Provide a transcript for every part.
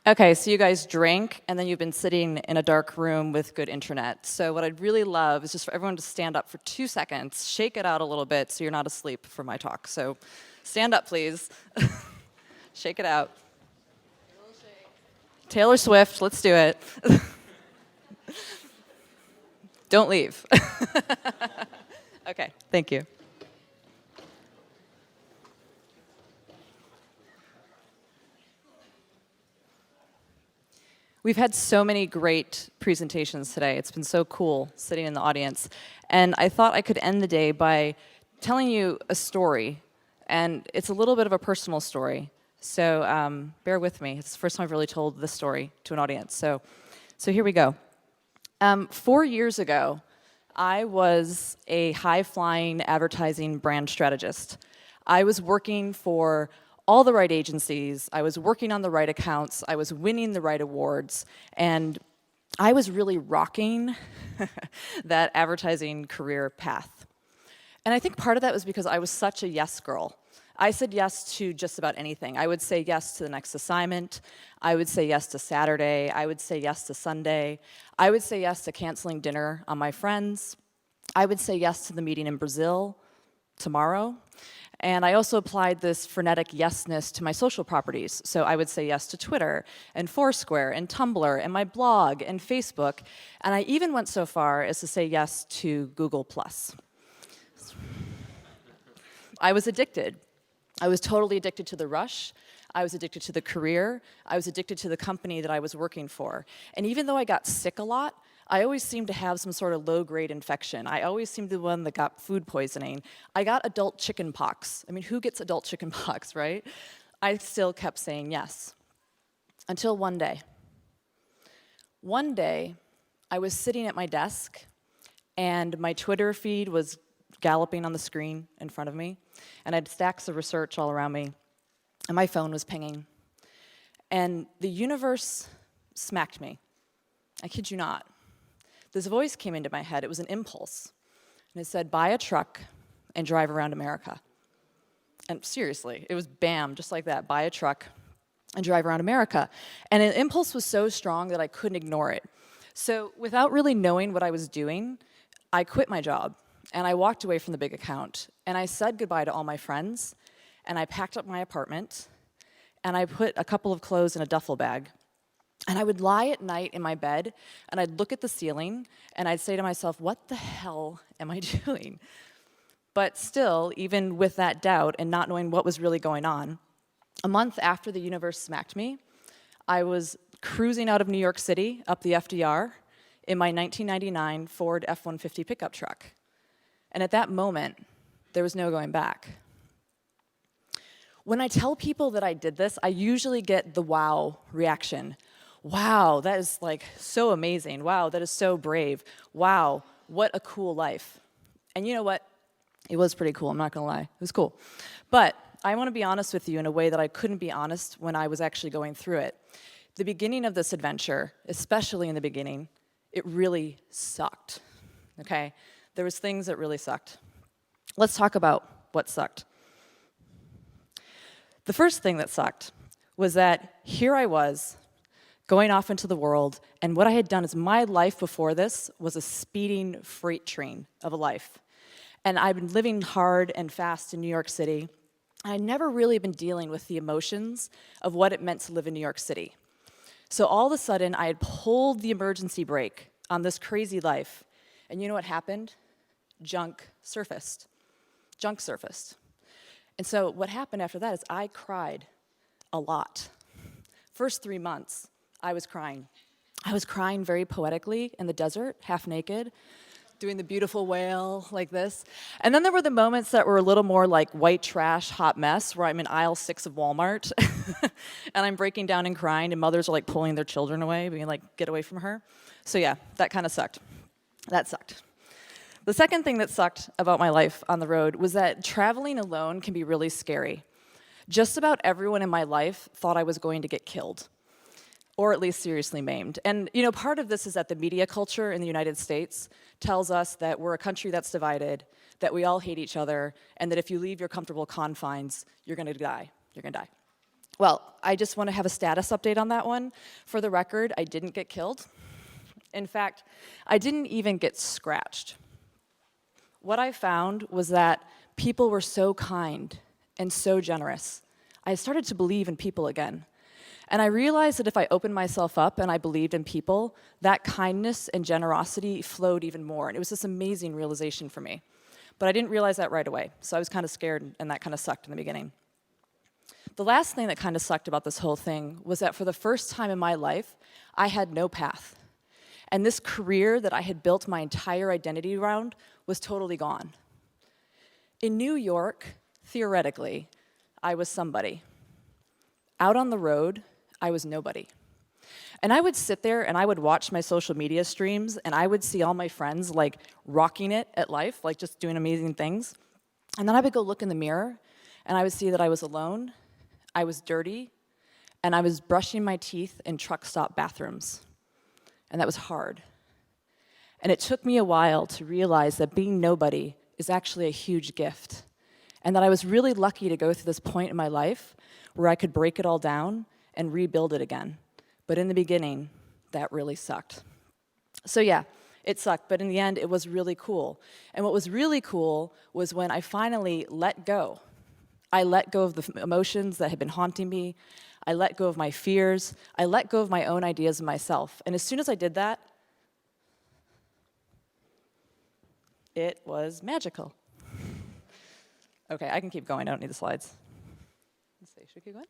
Okay, so you guys drank, and then you've been sitting in a dark room with good internet. So what I'd really love is just for everyone to stand up for 2 seconds, shake it out a little bit so you're not asleep for my talk. So stand up, please. Shake it out. Taylor Swift, let's do it. Don't leave. Okay, thank you. We've had so many great presentations today. It's been so cool sitting in the audience. And I thought I could end the day by telling you a story. And it's a little bit of a personal story. So bear with me. It's the first time I've really told this story to an audience. So here we go. 4 years ago, I was a high-flying advertising brand strategist. I was working for all the right agencies, I was working on the right accounts, I was winning the right awards, and I was really rocking that advertising career path. And I think part of that was because I was such a yes girl. I said yes to just about anything. I would say yes to the next assignment, I would say yes to Saturday, I would say yes to Sunday, I would say yes to canceling dinner on my friends, I would say yes to the meeting in Brazil tomorrow. And I also applied this frenetic yesness to my social properties. So I would say yes to Twitter, and Foursquare, and Tumblr, and my blog, and Facebook. And I even went so far as to say yes to Google+. I was addicted. I was totally addicted to the rush. I was addicted to the career. I was addicted to the company that I was working for. And even though I got sick a lot, I always seemed to have some sort of low-grade infection. I always seemed to be the one that got food poisoning. I got adult chicken pox. I mean, who gets adult chicken pox, right? I still kept saying yes. Until one day. One day, I was sitting at my desk, and my Twitter feed was galloping on the screen in front of me, and I had stacks of research all around me, and my phone was pinging. And the universe smacked me. I kid you not. This voice came into my head. It was an impulse. And it said, buy a truck and drive around America. And seriously, it was bam, just like that. Buy a truck and drive around America. And an impulse was so strong that I couldn't ignore it. So without really knowing what I was doing, I quit my job. And I walked away from the big account. And I said goodbye to all my friends. And I packed up my apartment. And I put a couple of clothes in a duffel bag. And I would lie at night in my bed, and I'd look at the ceiling, and I'd say to myself, what the hell am I doing? But still, even with that doubt and not knowing what was really going on, a month after the universe smacked me, I was cruising out of New York City up the FDR in my 1999 Ford F-150 pickup truck. And at that moment, there was no going back. When I tell people that I did this, I usually get the wow reaction. Wow, that is like so amazing. Wow, that is so brave. Wow, what a cool life. And you know what? It was pretty cool, I'm not gonna lie. It was cool. But I wanna be honest with you in a way that I couldn't be honest when I was actually going through it. The beginning of this adventure, especially in the beginning, it really sucked, okay? There was things that really sucked. Let's talk about what sucked. The first thing that sucked was that here I was, going off into the world, and what I had done is my life before this was a speeding freight train of a life. And I'd been living hard and fast in New York City. I'd never really been dealing with the emotions of what it meant to live in New York City. So all of a sudden, I had pulled the emergency brake on this crazy life. And you know what happened? Junk surfaced. Junk surfaced. And so what happened after that is I cried a lot. First 3 months, I was crying. I was crying very poetically in the desert, half naked, doing the beautiful whale like this. And then there were the moments that were a little more like white trash, hot mess, where I'm in aisle 6 of Walmart, and I'm breaking down and crying, and mothers are like pulling their children away, being like, get away from her. So yeah, that kind of sucked. That sucked. The second thing that sucked about my life on the road was that traveling alone can be really scary. Just about everyone in my life thought I was going to get killed, or at least seriously maimed. And part of this is that the media culture in the United States tells us that we're a country that's divided, that we all hate each other, and that if you leave your comfortable confines, you're gonna die. You're gonna die. Well, I just want to have a status update on that one. For the record, I didn't get killed. In fact, I didn't even get scratched. What I found was that people were so kind and so generous. I started to believe in people again. And I realized that if I opened myself up and I believed in people, that kindness and generosity flowed even more. And it was this amazing realization for me. But I didn't realize that right away. So I was kind of scared, and that kind of sucked in the beginning. The last thing that kind of sucked about this whole thing was that for the first time in my life, I had no path. And this career that I had built my entire identity around was totally gone. In New York, theoretically, I was somebody. Out on the road, I was nobody. And I would sit there and I would watch my social media streams and I would see all my friends like rocking it at life, like just doing amazing things. And then I would go look in the mirror and I would see that I was alone, I was dirty, and I was brushing my teeth in truck stop bathrooms. And that was hard. And it took me a while to realize that being nobody is actually a huge gift. And that I was really lucky to go through this point in my life where I could break it all down and rebuild it again. But in the beginning, that really sucked. So yeah, it sucked, but in the end, it was really cool. And what was really cool was when I finally let go. I let go of the emotions that had been haunting me. I let go of my fears. I let go of my own ideas of myself. And as soon as I did that, it was magical. Okay, I can keep going. I don't need the slides. Let's see, should we keep going?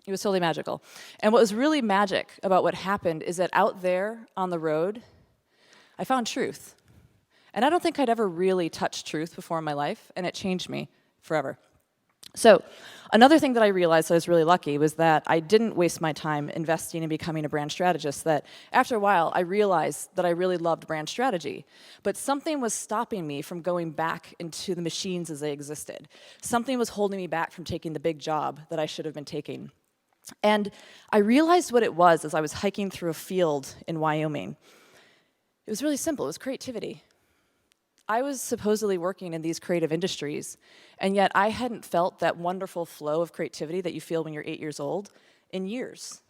It was totally magical. And what was really magic about what happened is that out there on the road, I found truth. And I don't think I'd ever really touched truth before in my life, and it changed me forever. So another thing that I realized I was really lucky was that I didn't waste my time investing in becoming a brand strategist, that after a while I realized that I really loved brand strategy. But something was stopping me from going back into the machines as they existed. Something was holding me back from taking the big job that I should have been taking. And I realized what it was as I was hiking through a field in Wyoming. It was really simple. It was creativity. I was supposedly working in these creative industries, and yet I hadn't felt that wonderful flow of creativity that you feel when you're 8 years old in years.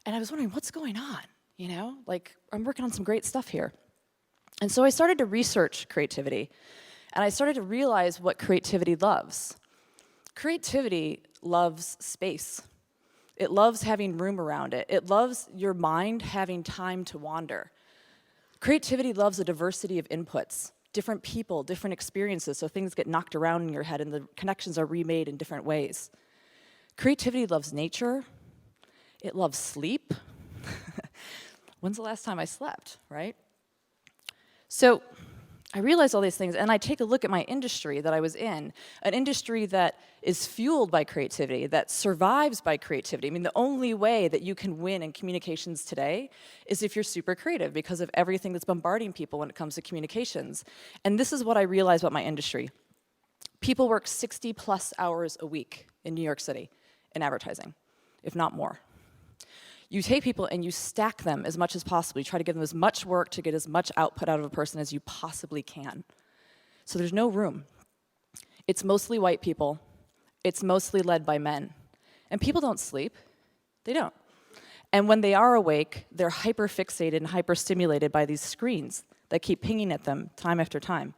And I was wondering, what's going on? Like, I'm working on some great stuff here. And so I started to research creativity, and I started to realize what creativity loves. Creativity loves space. It loves having room around it. It loves your mind having time to wander. Creativity loves a diversity of inputs, different people, different experiences, so things get knocked around in your head and the connections are remade in different ways. Creativity loves nature. It loves sleep. When's the last time I slept, right? So I realized all these things, and I take a look at my industry that I was in, an industry that is fueled by creativity, that survives by creativity. I mean, the only way that you can win in communications today is if you're super creative because of everything that's bombarding people when it comes to communications. And this is what I realized about my industry. People work 60+ hours a week in New York City in advertising, if not more. You take people and you stack them as much as possible. You try to give them as much work to get as much output out of a person as you possibly can. So there's no room. It's mostly white people. It's mostly led by men. And people don't sleep. They don't. And when they are awake, they're hyper-fixated and hyper-stimulated by these screens that keep pinging at them time after time.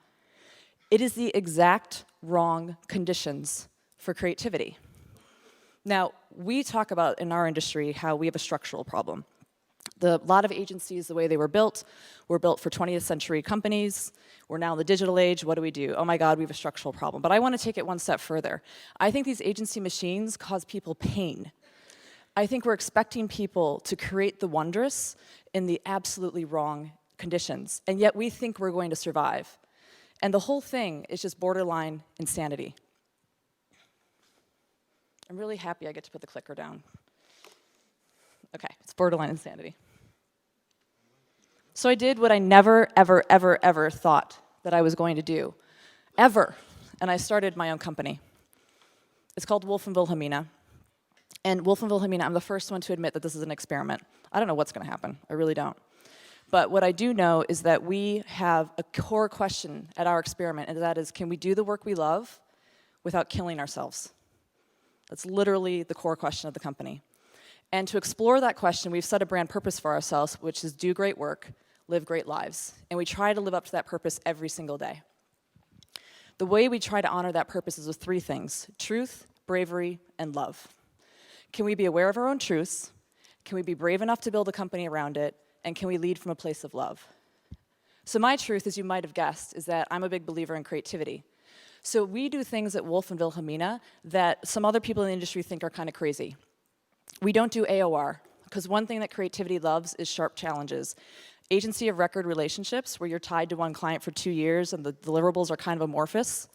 It is the exact wrong conditions for creativity. Now, we talk about in our industry how we have a structural problem. A lot of agencies, the way they were built for 20th century companies. We're now in the digital age. What do? Oh my God, we have a structural problem. But I want to take it one step further. I think these agency machines cause people pain. I think we're expecting people to create the wondrous in the absolutely wrong conditions. And yet we think we're going to survive. And the whole thing is just borderline insanity. I'm really happy I get to put the clicker down. Okay, it's borderline insanity. So I did what I never, ever, ever, ever thought that I was going to do, ever. And I started my own company. It's called Wolf Wilhelmine. And Wolf and Wilhelmine, I'm the first one to admit that this is an experiment. I don't know what's going to happen. I really don't. But what I do know is that we have a core question at our experiment, and that is, can we do the work we love without killing ourselves? That's literally the core question of the company. And to explore that question, we've set a brand purpose for ourselves, which is do great work, live great lives. And we try to live up to that purpose every single day. The way we try to honor that purpose is with three things: truth, bravery, and love. Can we be aware of our own truths? Can we be brave enough to build a company around it? And can we lead from a place of love? So my truth, as you might have guessed, is that I'm a big believer in creativity. So we do things at Wolf and Wilhelmine that some other people in the industry think are kind of crazy. We don't do AOR, because one thing that creativity loves is sharp challenges. Agency of record relationships, where you're tied to one client for 2 years and the deliverables are kind of amorphous,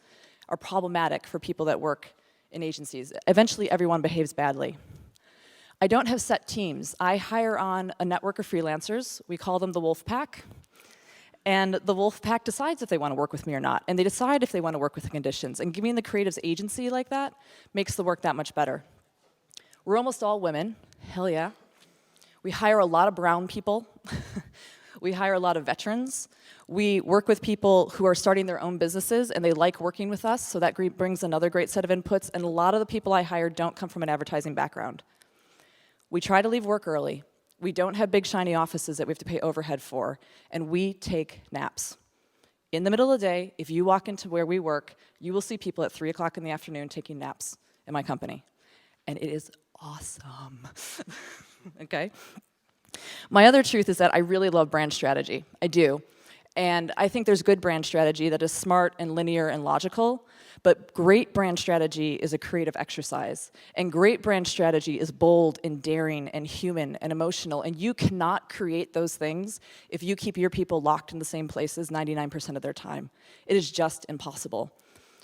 are problematic for people that work in agencies. Eventually, everyone behaves badly. I don't have set teams. I hire on a network of freelancers. We call them the Wolf Pack. And the Wolf Pack decides if they want to work with me or not. And they decide if they want to work with the conditions. And giving the creatives agency like that makes the work that much better. We're almost all women. Hell yeah. We hire a lot of brown people. We hire a lot of veterans. We work with people who are starting their own businesses and they like working with us, so that brings another great set of inputs. And a lot of the people I hire don't come from an advertising background. We try to leave work early. We don't have big shiny offices that we have to pay overhead for, and we take naps. In the middle of the day, if you walk into where we work, you will see people at 3 o'clock in the afternoon taking naps in my company. And it is awesome. Okay? My other truth is that I really love brand strategy. I do. And I think there's good brand strategy that is smart and linear and logical, but great brand strategy is a creative exercise. And great brand strategy is bold and daring and human and emotional, and you cannot create those things if you keep your people locked in the same places 99% of their time. It is just impossible.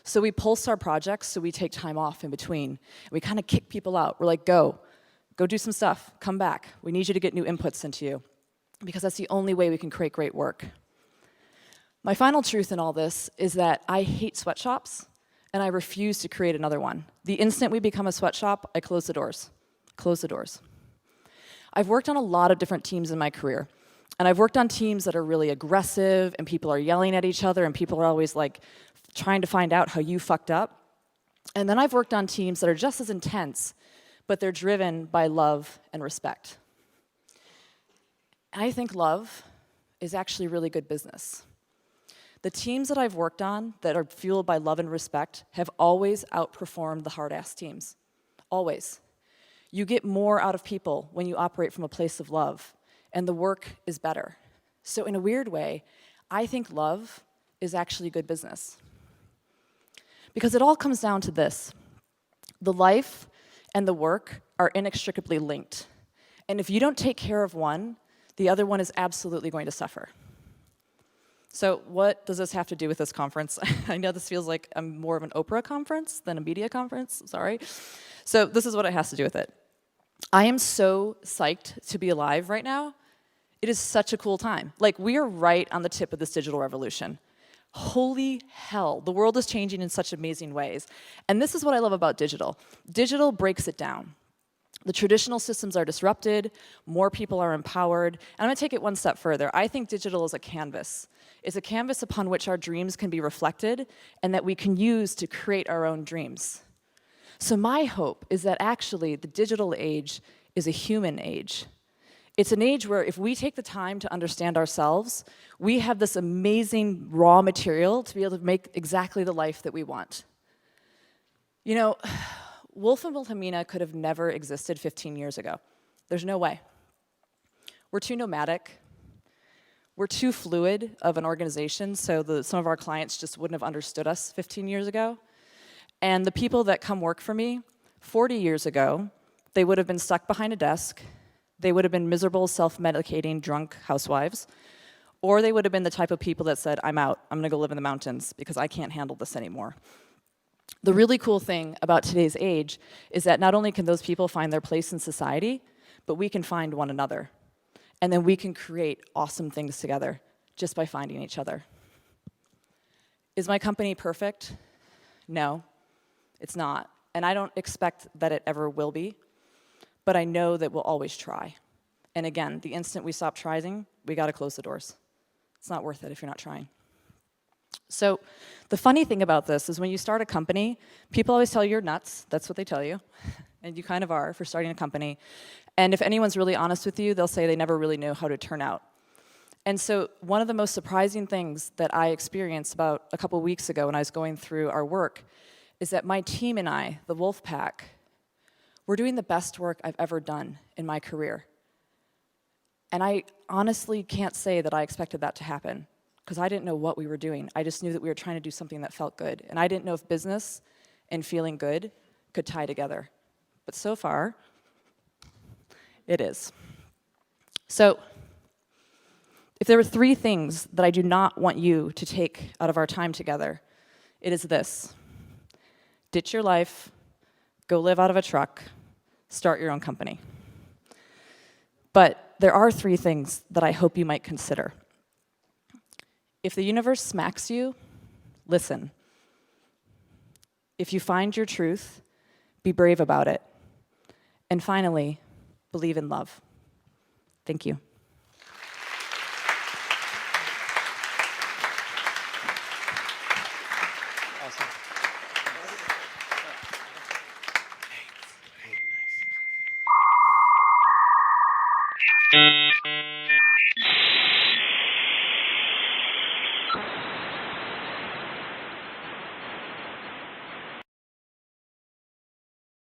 So we pulse our projects, so we take time off in between. We kind of kick people out. We're like, go do some stuff, come back. We need you to get new inputs into you, because that's the only way we can create great work. My final truth in all this is that I hate sweatshops, and I refuse to create another one. The instant we become a sweatshop, I close the doors. Close the doors. I've worked on a lot of different teams in my career, and I've worked on teams that are really aggressive, and people are yelling at each other, and people are always like trying to find out how you fucked up. And then I've worked on teams that are just as intense, but they're driven by love and respect. And I think love is actually really good business. The teams that I've worked on that are fueled by love and respect have always outperformed the hard-ass teams. Always. You get more out of people when you operate from a place of love, and the work is better. So in a weird way, I think love is actually good business. Because it all comes down to this. The life and the work are inextricably linked. And if you don't take care of one, the other one is absolutely going to suffer. So what does this have to do with this conference? I know this feels like more of an Oprah conference than a media conference, sorry. So this is what it has to do with it. I am so psyched to be alive right now. It is such a cool time. Like, we are right on the tip of this digital revolution. Holy hell, the world is changing in such amazing ways. And this is what I love about digital. Digital breaks it down. The traditional systems are disrupted, more people are empowered, and I'm gonna take it one step further. I think digital is a canvas. It's a canvas upon which our dreams can be reflected and that we can use to create our own dreams. So my hope is that actually the digital age is a human age. It's an age where if we take the time to understand ourselves, we have this amazing raw material to be able to make exactly the life that we want. You know, Wolf and Wilhelmine could have never existed 15 years ago. There's no way. We're too nomadic. We're too fluid of an organization, so some of our clients just wouldn't have understood us 15 years ago. And the people that come work for me, 40 years ago, they would have been stuck behind a desk, they would have been miserable, self-medicating, drunk housewives, or they would have been the type of people that said, I'm out, I'm gonna go live in the mountains because I can't handle this anymore. The really cool thing about today's age is that not only can those people find their place in society, but we can find one another. And then we can create awesome things together just by finding each other. Is my company perfect? No, it's not. And I don't expect that it ever will be. but I know that we'll always try. And again, the instant we stop trying, we got to close the doors. It's not worth it if you're not trying. So the funny thing about this is when you start a company, people always tell you you're nuts. That's what they tell you. And you kind of are for starting a company. And if anyone's really honest with you, they'll say they never really knew how to turn out. And so one of the most surprising things that I experienced about a couple weeks ago when I was going through our work is that my team and I, the Wolf Pack, we're doing the best work I've ever done in my career. And I honestly can't say that I expected that to happen, because I didn't know what we were doing. I just knew that we were trying to do something that felt good. And I didn't know if business and feeling good could tie together. But so far, it is. So if there were 3 things that I do not want you to take out of our time together, it is this: ditch your life, go live out of a truck, start your own company. But there are 3 things that I hope you might consider. If the universe smacks you, listen. If you find your truth, be brave about it. And finally, believe in love. Thank you.